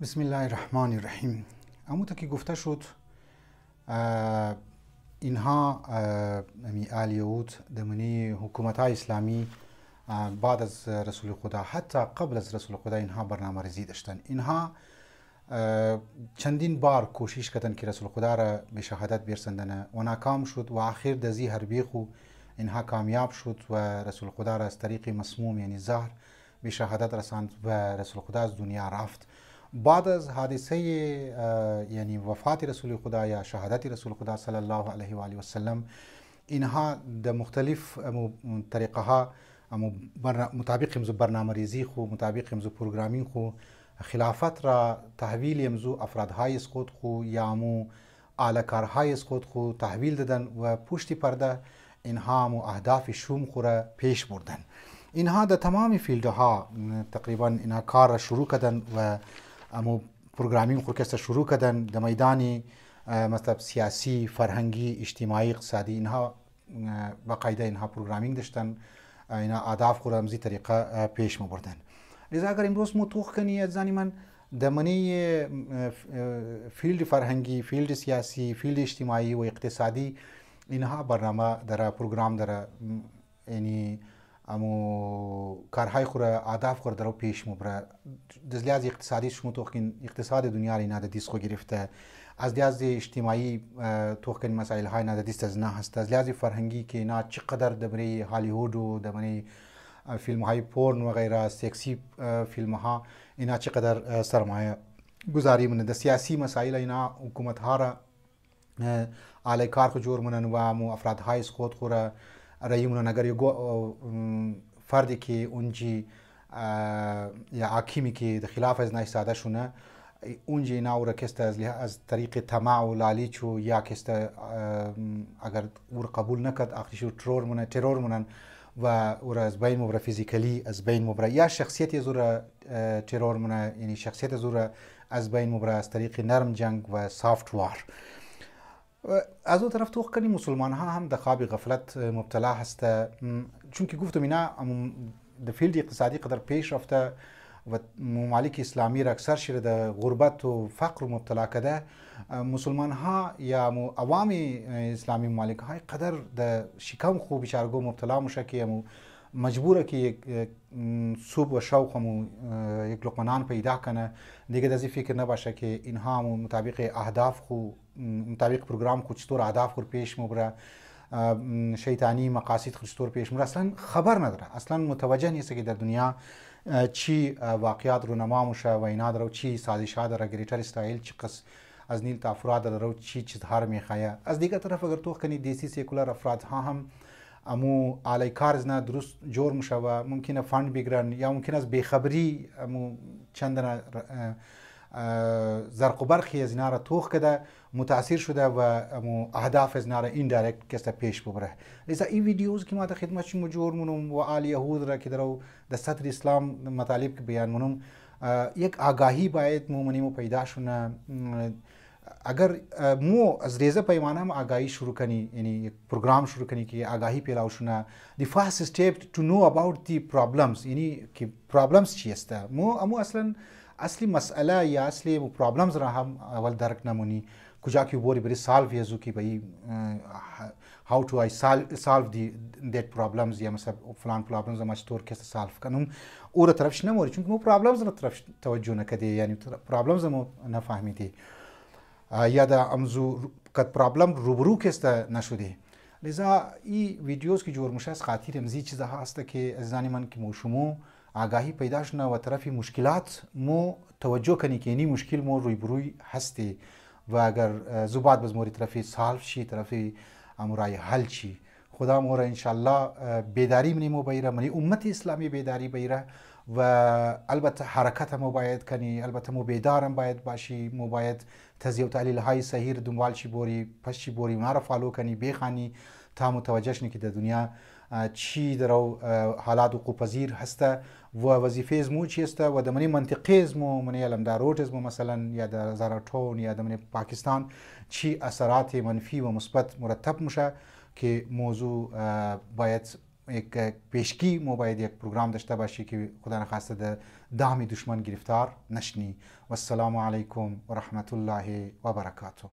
بسم الله الرحمن الرحیم. همونطور که گفته شد اینها آل یهود دمنی حکومت های اسلامی بعد از رسول خدا، حتی قبل از رسول خدا، اینها برنامه ریزی داشتن. اینها چندین بار کوشش کردن که رسول خدا را به شهادت برسندن و ناکام شد و آخر دزی حربی خو اینها کامیاب شد و رسول خدا را از طریق مسموم یعنی زهر به شهادت رساند و رسول خدا از دنیا رفت. بعد از حادثه یعنی وفات رسول خدا یا شهادت رسول خدا صلی الله علیه و آله و سلم، اینها در مختلف طریقه ها مطابق امزو برنامه ریزی خو، مطابق امزو پروگرامینگ خو خلافت را تحویل امزو افرادهای از خود خو یا آلکارهای از خود خو تحویل دادن و پشت پرده اینها اهداف شوم خو را پیش بردن. اینها در تمام فیلدها تقریبا اینها کار را شروع کردن و پروگرامینگ خو کسته شروع کردن در میدانی مثلا سیاسی، فرهنگی، اجتماعی، اقتصادی. اینها باقاعده اینها پروگرامینگ داشتن، اینا اهداف خو را امزی طریقه پیش بردن. لذا اگر امروز ما توخ کنی از زنی من دمنی فیلد فرهنگی، فیلد سیاسی، فیلد اجتماعی و اقتصادی اینها برنامه در پروگرام در یعنی کارهای خو را اهداف خو را در پیش مبره. از لحاظ اقتصادی شما توخ کن اقتصاد دنیا را اینا دیس خو گرفته، از لحاظ اجتماعی توخ کن مسائل های اینا دیست از نه هست، از لحاظ فرهنگی که اینا چقدر دبری هالیوود و دبری فیلم های پورن و غیره، سکسی فیلم ها، اینا چقدر سرمایه گذاری منه. در سیاسی مسائل اینا حکومت ها را علی کار خو جور منن و افراد های از خود خو را رأی منن. اگر یه فردی که اونجی یا حاکمی که در خلاف از نایستاده شونه اونجی اینا او را کسته از طریق طمع و لالیچ یا کسته اگر او را قبول نکرد آخرش ترور منن و او را از بین مبره فیزیکلی از بین مبره یا شخصیت از او را ترور منه، یعنی شخصیت از او را از بین مبره از طریق نرم جنگ و سافت وار. از اون طرف توخ کنی مسلمان ها هم در خواب غفلت مبتلا هست، چون که گفتم اینا در فیلد اقتصادی قدر پیش رفته و ممالک اسلامی را اکثر شده در غربت و فقر مبتلا کده. مسلمان ها یا عوام اسلامی ممالک های قدر در شکم خوب بیچارگو مبتلا میشه که مجبوره که یک صبح و شوق یک لقمه نان پیدا کنه. دیگه دزی فکر نباشه که اینها مطابق اهداف خو مطابق پروگرام خو چطور اهداف خو پیش مبره، شیطانی مقاصد خو چطور پیش مبره، اصلا خبر نداره، اصلا متوجه نیست که در دنیا چی واقعیات رونما میشه و اینا داره، چی سازش‌ها داره، گریتر استایل چی قص از نیل تا افراد داره، چی چیزها میخواه. از دیگه طرف اگر تو کنی دیسی سیکولار افراد ها هم علی کار نه درست جور میشه و ممکنه فاند بگیرن یا ممکن است بیخبری چندان زرق و برخی از اینا را توخ کده متاثر شده و اهداف از اینا را این دایرکت کسته پیش ببره. لذا این ویدیوز که ما در خدمت شما جور منم و آل یهود را که در سطر اسلام مطالب که بیان منم، یک آگاهی باید مو پیدا شونه. اگر مو از ریزه پیمانه هم آگاهی شروع کنی، یعنی یک پروگرام شروع کنی که آگاهی پیدا شونه، the first step to know about the problems، یعنی که پرابلمز چی است. مو اصلا اصلی مسئله یا اصلی پرابلمز را هم اول درک نمونی، کجا که بوری بری سالو یزو کی بایی how to I solve that problems یا مثلا فلان پرابلمز ما چطور کس سالو کنم او را طرفش نموری، چون مو پرابلمز را طرف توجه نکردی، یعنی پرابلمز مو نفهمیدی یا دا امزو کد پرابلم روبرو کسته نشده. لذا این ویدیوز که جور میشه از خاطر امزی چیزها هست که عزیزان من که شما آگاهی پیدا شونه و طرف مشکلات مو توجه کنی که اینی مشکل مو روی بروی هستی و اگر زباد بزموری طرفی سالف شی، طرفی امورای حل چی، خدا مورا انشالله بیداری منی مو بیره، منی امت اسلامی بیداری بیره و البته حرکت مو باید کنی، البته مو بیدارم باید باشی، مو باید تزیه و تحلیل های صحیح دنبال چی بوری پس چی بوری اونا را فالو کنی بخانی تا متوجه شنی که در دنیا چی درو حالات وقوع پذیر هسته و وظیفه از مو چی هسته و در منی منطقه از مو منی علم در روت از مو مثلا یا در زاراتون یا در منی پاکستان چی اثرات منفی و مثبت مرتب میشه که موضوع باید یک پیشگی مو باید یک پروگرام داشته باشی که خدا نخواسته دام دشمن گرفتار نشنی. و السلام علیکم و رحمت الله و برکاته.